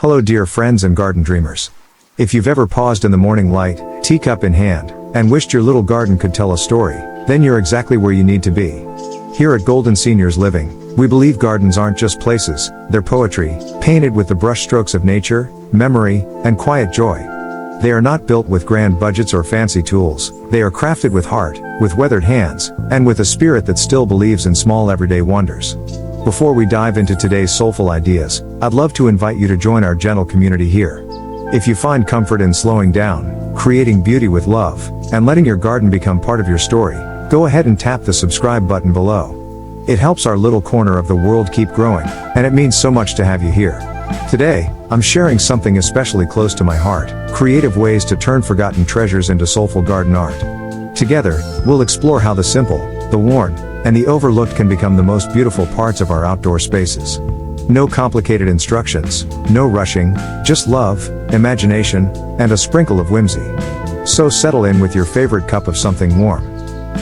Hello dear friends and garden dreamers. If you've ever paused in the morning light, teacup in hand, and wished your little garden could tell a story, then you're exactly where you need to be. Here at Golden Seniors Living, we believe gardens aren't just places, they're poetry, painted with the brush strokes of nature, memory, and quiet joy. They are not built with grand budgets or fancy tools, they are crafted with heart, with weathered hands, and with a spirit that still believes in small everyday wonders. Before we dive into today's soulful ideas, I'd love to invite you to join our gentle community here. If you find comfort in slowing down, creating beauty with love, and letting your garden become part of your story, go ahead and tap the subscribe button below. It helps our little corner of the world keep growing, and it means so much to have you here. Today, I'm sharing something especially close to my heart: creative ways to turn forgotten treasures into soulful garden art. Together, we'll explore how the simple, the worn, and the overlooked can become the most beautiful parts of our outdoor spaces. No complicated instructions, no rushing, just love, imagination, and a sprinkle of whimsy. So settle in with your favorite cup of something warm.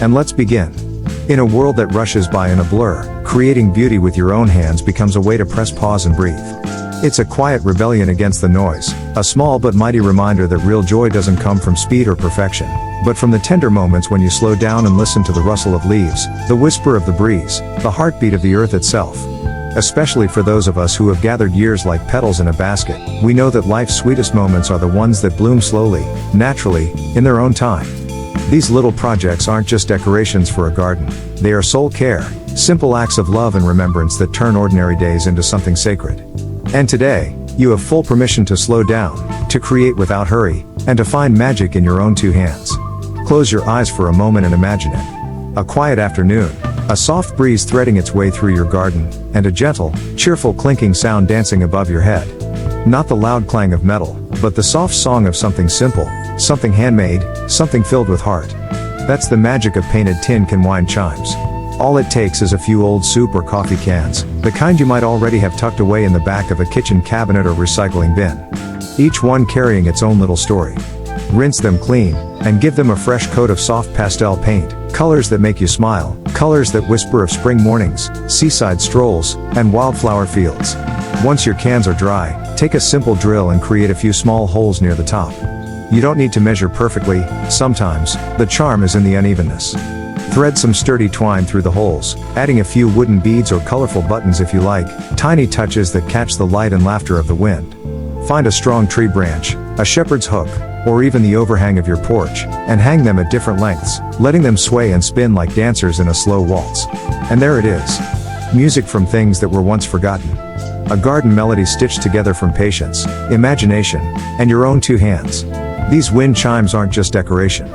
And let's begin. In a world that rushes by in a blur, creating beauty with your own hands becomes a way to press pause and breathe. It's a quiet rebellion against the noise, a small but mighty reminder that real joy doesn't come from speed or perfection, but from the tender moments when you slow down and listen to the rustle of leaves, the whisper of the breeze, the heartbeat of the earth itself. Especially for those of us who have gathered years like petals in a basket, we know that life's sweetest moments are the ones that bloom slowly, naturally, in their own time. These little projects aren't just decorations for a garden, they are soul care, simple acts of love and remembrance that turn ordinary days into something sacred. And today, you have full permission to slow down, to create without hurry, and to find magic in your own two hands. Close your eyes for a moment and imagine it. A quiet afternoon, a soft breeze threading its way through your garden, and a gentle, cheerful clinking sound dancing above your head. Not the loud clang of metal, but the soft song of something simple, something handmade, something filled with heart. That's the magic of painted tin can wind chimes. All it takes is a few old soup or coffee cans, the kind you might already have tucked away in the back of a kitchen cabinet or recycling bin. Each one carrying its own little story. Rinse them clean, and give them a fresh coat of soft pastel paint, colors that make you smile, colors that whisper of spring mornings, seaside strolls, and wildflower fields. Once your cans are dry, take a simple drill and create a few small holes near the top. You don't need to measure perfectly, sometimes, the charm is in the unevenness. Thread some sturdy twine through the holes, adding a few wooden beads or colorful buttons if you like, tiny touches that catch the light and laughter of the wind. Find a strong tree branch, a shepherd's hook, or even the overhang of your porch, and hang them at different lengths, letting them sway and spin like dancers in a slow waltz. And there it is. Music from things that were once forgotten. A garden melody stitched together from patience, imagination, and your own two hands. These wind chimes aren't just decoration.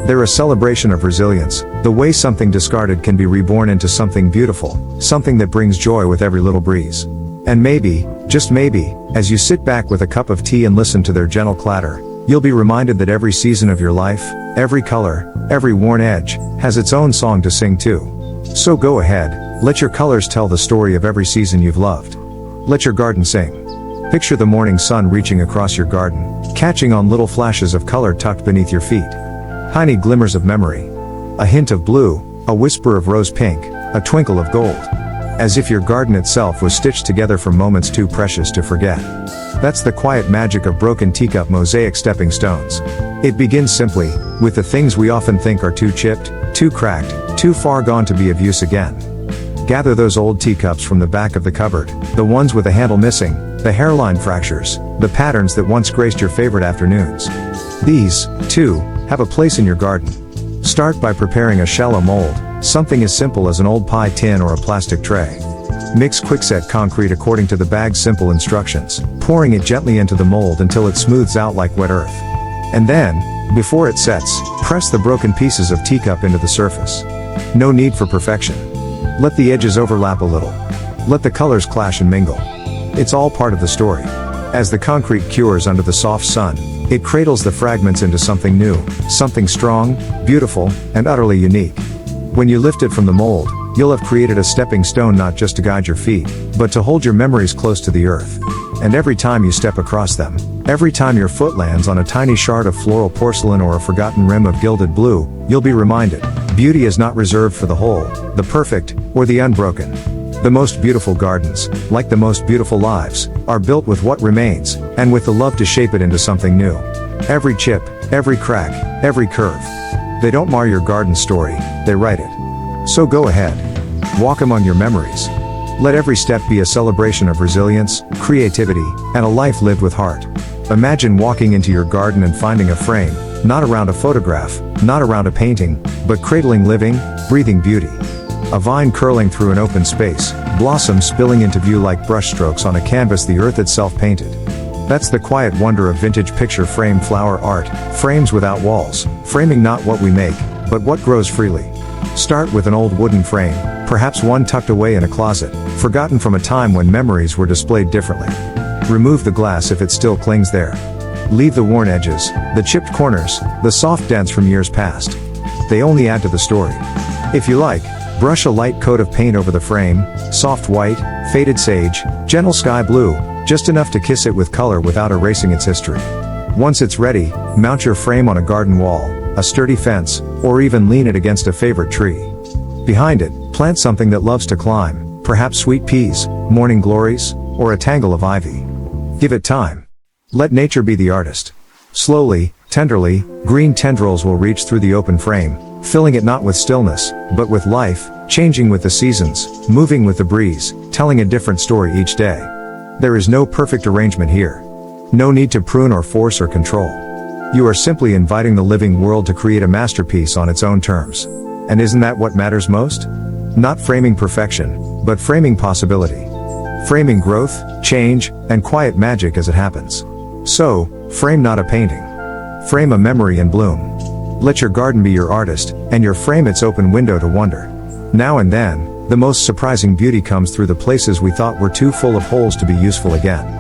They're a celebration of resilience, the way something discarded can be reborn into something beautiful, something that brings joy with every little breeze. And maybe, just maybe, as you sit back with a cup of tea and listen to their gentle clatter, you'll be reminded that every season of your life, every color, every worn edge, has its own song to sing too. So go ahead, let your colors tell the story of every season you've loved. Let your garden sing. Picture the morning sun reaching across your garden, catching on little flashes of color tucked beneath your feet. Tiny glimmers of memory. A hint of blue, a whisper of rose pink, a twinkle of gold. As if your garden itself was stitched together from moments too precious to forget. That's the quiet magic of broken teacup mosaic stepping stones. It begins simply, with the things we often think are too chipped, too cracked, too far gone to be of use again. Gather those old teacups from the back of the cupboard, the ones with the handle missing, the hairline fractures, the patterns that once graced your favorite afternoons. These, too, have a place in your garden. Start by preparing a shallow mold, something as simple as an old pie tin or a plastic tray. Mix quickset concrete according to the bag's simple instructions, pouring it gently into the mold until it smooths out like wet earth. And then, before it sets, press the broken pieces of teacup into the surface. No need for perfection. Let the edges overlap a little. Let the colors clash and mingle. It's all part of the story. As the concrete cures under the soft sun, it cradles the fragments into something new, something strong, beautiful, and utterly unique. When you lift it from the mold, you'll have created a stepping stone not just to guide your feet, but to hold your memories close to the earth. And every time you step across them, every time your foot lands on a tiny shard of floral porcelain or a forgotten rim of gilded blue, you'll be reminded, beauty is not reserved for the whole, the perfect, or the unbroken. The most beautiful gardens, like the most beautiful lives, are built with what remains, and with the love to shape it into something new. Every chip, every crack, every curve. They don't mar your garden story, they write it. So go ahead. Walk among your memories. Let every step be a celebration of resilience, creativity, and a life lived with heart. Imagine walking into your garden and finding a frame, not around a photograph, not around a painting, but cradling living, breathing beauty. A vine curling through an open space, blossoms spilling into view like brushstrokes on a canvas the earth itself painted. That's the quiet wonder of vintage picture frame flower art, frames without walls, framing not what we make, but what grows freely. Start with an old wooden frame, perhaps one tucked away in a closet, forgotten from a time when memories were displayed differently. Remove the glass if it still clings there. Leave the worn edges, the chipped corners, the soft dents from years past. They only add to the story. If you like, brush a light coat of paint over the frame, soft white, faded sage, gentle sky blue, just enough to kiss it with color without erasing its history. Once it's ready, mount your frame on a garden wall, a sturdy fence, or even lean it against a favorite tree. Behind it, plant something that loves to climb, perhaps sweet peas, morning glories, or a tangle of ivy. Give it time. Let nature be the artist. Slowly, tenderly, green tendrils will reach through the open frame, filling it not with stillness, but with life, changing with the seasons, moving with the breeze, telling a different story each day. There is no perfect arrangement here. No need to prune or force or control. You are simply inviting the living world to create a masterpiece on its own terms. And isn't that what matters most? Not framing perfection, but framing possibility. Framing growth, change, and quiet magic as it happens. So, frame not a painting. Frame a memory in bloom. Let your garden be your artist, and your frame its open window to wonder. Now and then, the most surprising beauty comes through the places we thought were too full of holes to be useful again.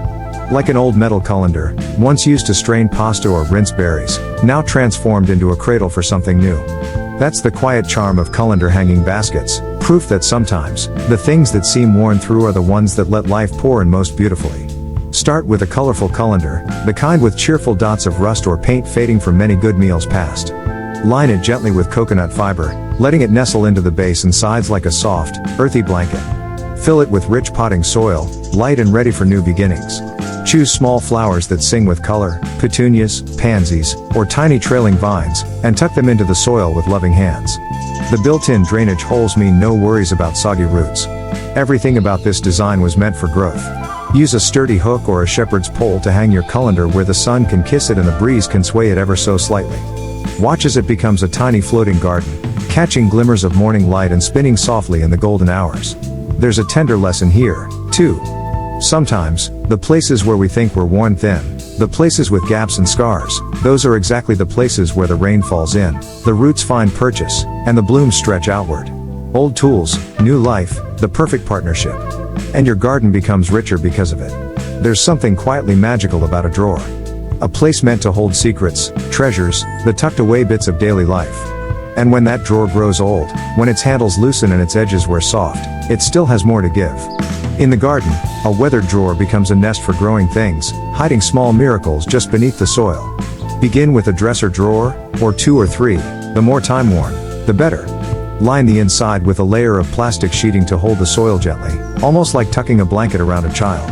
Like an old metal colander, once used to strain pasta or rinse berries, now transformed into a cradle for something new. That's the quiet charm of colander hanging baskets, proof that sometimes, the things that seem worn through are the ones that let life pour in most beautifully. Start with a colorful colander, the kind with cheerful dots of rust or paint fading from many good meals past. Line it gently with coconut fiber, letting it nestle into the base and sides like a soft, earthy blanket. Fill it with rich potting soil, light and ready for new beginnings. Choose small flowers that sing with color, petunias, pansies, or tiny trailing vines, and tuck them into the soil with loving hands. The built-in drainage holes mean no worries about soggy roots. Everything about this design was meant for growth. Use a sturdy hook or a shepherd's pole to hang your colander where the sun can kiss it and the breeze can sway it ever so slightly. Watch as it becomes a tiny floating garden, catching glimmers of morning light and spinning softly in the golden hours. There's a tender lesson here, too. Sometimes, the places where we think we're worn thin, the places with gaps and scars, those are exactly the places where the rain falls in, the roots find purchase, and the blooms stretch outward. Old tools, new life, the perfect partnership. And your garden becomes richer because of it. There's something quietly magical about a drawer. A place meant to hold secrets, treasures, the tucked away bits of daily life. And when that drawer grows old, when its handles loosen and its edges wear soft, it still has more to give. In the garden, a weathered drawer becomes a nest for growing things, hiding small miracles just beneath the soil. Begin with a dresser drawer, or 2 or 3, the more time-worn, the better. Line the inside with a layer of plastic sheeting to hold the soil gently, almost like tucking a blanket around a child.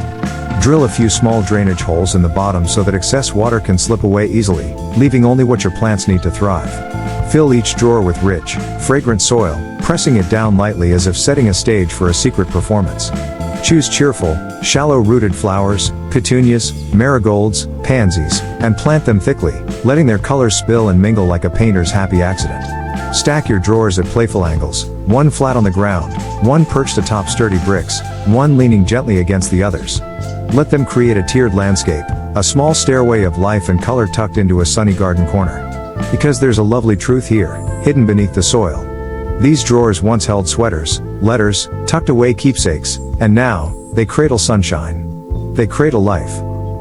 Drill a few small drainage holes in the bottom so that excess water can slip away easily, leaving only what your plants need to thrive. Fill each drawer with rich, fragrant soil, pressing it down lightly as if setting a stage for a secret performance. Choose cheerful, shallow-rooted flowers, petunias, marigolds, pansies, and plant them thickly, letting their colors spill and mingle like a painter's happy accident. Stack your drawers at playful angles, one flat on the ground, one perched atop sturdy bricks, one leaning gently against the others. Let them create a tiered landscape, a small stairway of life and color tucked into a sunny garden corner. Because there's a lovely truth here, hidden beneath the soil. These drawers once held sweaters, letters, tucked away keepsakes, and now, they cradle sunshine. They cradle life.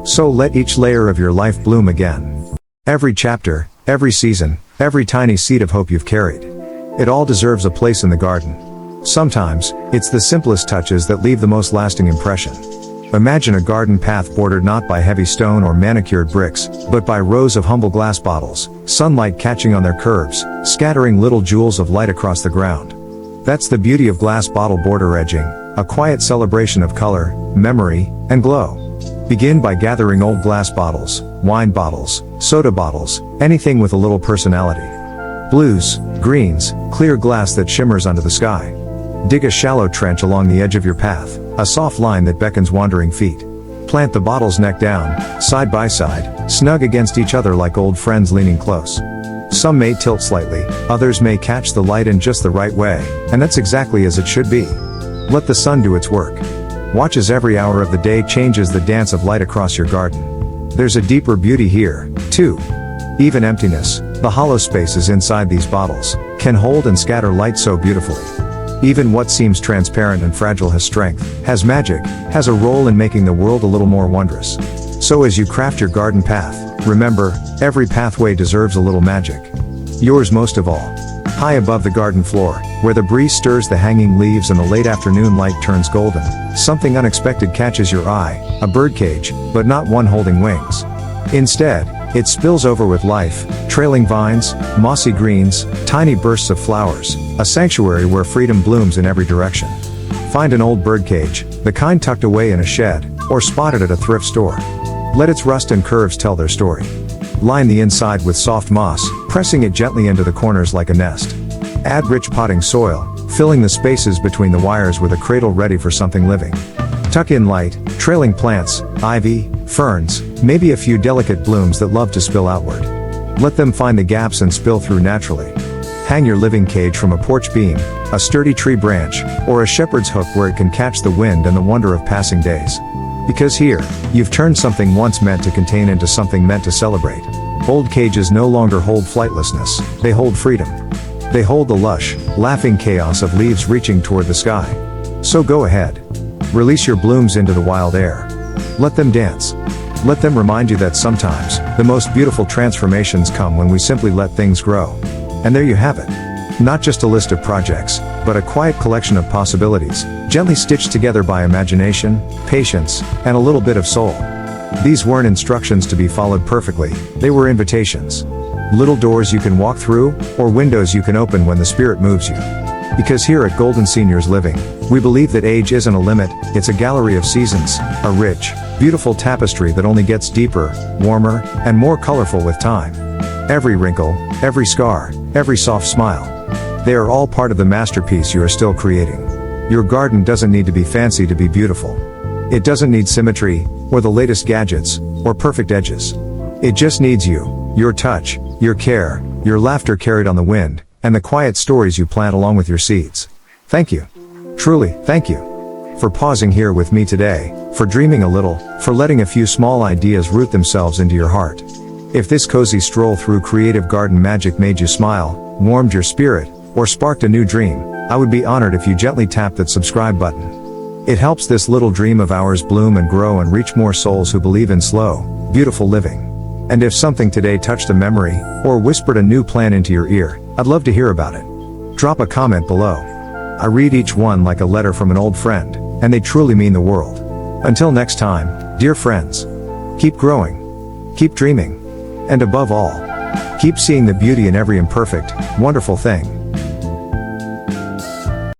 So let each layer of your life bloom again. Every chapter, every season, every tiny seed of hope you've carried. It all deserves a place in the garden. Sometimes, it's the simplest touches that leave the most lasting impression. Imagine a garden path bordered not by heavy stone or manicured bricks, but by rows of humble glass bottles, sunlight catching on their curves, scattering little jewels of light across the ground. That's the beauty of glass bottle border edging, a quiet celebration of color, memory, and glow. Begin by gathering old glass bottles, wine bottles, soda bottles, anything with a little personality. Blues, greens, clear glass that shimmers under the sky. Dig a shallow trench along the edge of your path, a soft line that beckons wandering feet. Plant the bottles neck down, side by side, snug against each other like old friends leaning close. Some may tilt slightly, others may catch the light in just the right way, and that's exactly as it should be. Let the sun do its work. Watch as every hour of the day changes the dance of light across your garden. There's a deeper beauty here, too. Even emptiness, the hollow spaces inside these bottles, can hold and scatter light so beautifully. Even what seems transparent and fragile has strength, has magic, has a role in making the world a little more wondrous. So as you craft your garden path, remember, every pathway deserves a little magic. Yours most of all. High above the garden floor, where the breeze stirs the hanging leaves and the late afternoon light turns golden, something unexpected catches your eye, a birdcage, but not one holding wings. Instead, it spills over with life, trailing vines, mossy greens, tiny bursts of flowers, a sanctuary where freedom blooms in every direction. Find an old birdcage, the kind tucked away in a shed, or spotted at a thrift store. Let its rust and curves tell their story. Line the inside with soft moss, pressing it gently into the corners like a nest. Add rich potting soil, filling the spaces between the wires with a cradle ready for something living. Tuck in light, trailing plants, ivy, ferns, maybe a few delicate blooms that love to spill outward. Let them find the gaps and spill through naturally. Hang your living cage from a porch beam, a sturdy tree branch, or a shepherd's hook where it can catch the wind and the wonder of passing days. Because here, you've turned something once meant to contain into something meant to celebrate. Old cages no longer hold flightlessness, they hold freedom. They hold the lush, laughing chaos of leaves reaching toward the sky. So go ahead. Release your blooms into the wild air. Let them dance. Let them remind you that sometimes, the most beautiful transformations come when we simply let things grow. And there you have it. Not just a list of projects, but a quiet collection of possibilities, gently stitched together by imagination, patience, and a little bit of soul. These weren't instructions to be followed perfectly, they were invitations. Little doors you can walk through, or windows you can open when the spirit moves you. Because here at Golden Seniors Living, we believe that age isn't a limit, it's a gallery of seasons, a rich, beautiful tapestry that only gets deeper, warmer, and more colorful with time. Every wrinkle, every scar, every soft smile. They are all part of the masterpiece you are still creating. Your garden doesn't need to be fancy to be beautiful. It doesn't need symmetry, or the latest gadgets, or perfect edges. It just needs you, your touch, your care, your laughter carried on the wind, and the quiet stories you plant along with your seeds. Thank you. Truly, thank you. For pausing here with me today, for dreaming a little, for letting a few small ideas root themselves into your heart. If this cozy stroll through creative garden magic made you smile, warmed your spirit, or sparked a new dream, I would be honored if you gently tap that subscribe button. It helps this little dream of ours bloom and grow and reach more souls who believe in slow, beautiful living. And if something today touched a memory, or whispered a new plan into your ear, I'd love to hear about it. Drop a comment below. I read each one like a letter from an old friend, and they truly mean the world. Until next time, dear friends, keep growing, keep dreaming, and above all, keep seeing the beauty in every imperfect, wonderful thing.